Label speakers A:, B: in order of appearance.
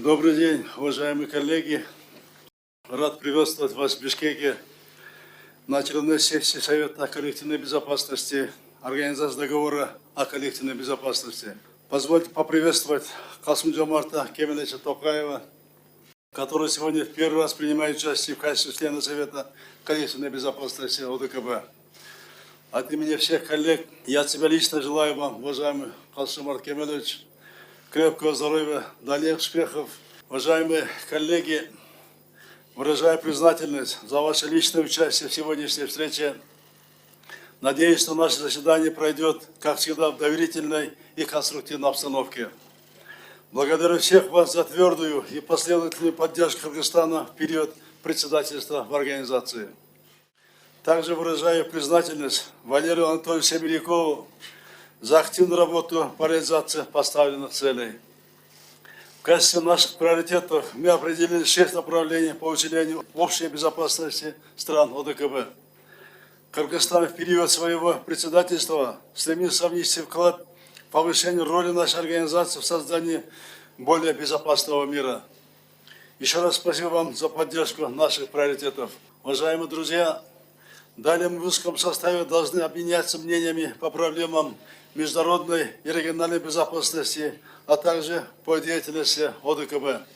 A: Добрый день, уважаемые коллеги. Рад приветствовать вас в Бишкеке на очередной сессии Совета коллективной безопасности Организации договора о коллективной безопасности. Позвольте поприветствовать Касым-Жомарта Кемелевича Токаева, который сегодня в первый раз принимает участие в качестве члена Совета коллективной безопасности ОДКБ. От имени всех коллег я от себя лично желаю вам, уважаемый Касым-Жомарт Кемелевич, крепкого здоровья, дальних успехов. Уважаемые коллеги, выражаю признательность за ваше личное участие в сегодняшней встрече. Надеюсь, что наше заседание пройдет, как всегда, в доверительной и конструктивной обстановке. Благодарю всех вас за твердую и последовательную поддержку Кыргызстана в период председательства в организации. Также выражаю признательность Валерию Анатольевичу Семерякову за активную работу по реализации поставленных целей. В качестве наших приоритетов мы определили 6 направлений по усилению общей безопасности стран ОДКБ. Кыргызстан в период своего председательства стремится внести вклад в повышение роли нашей организации в создании более безопасного мира. Еще раз спасибо вам за поддержку наших приоритетов. Уважаемые друзья, далее мы в узком составе должны обменяться мнениями по проблемам международной и региональной безопасности, а также по деятельности ОДКБ.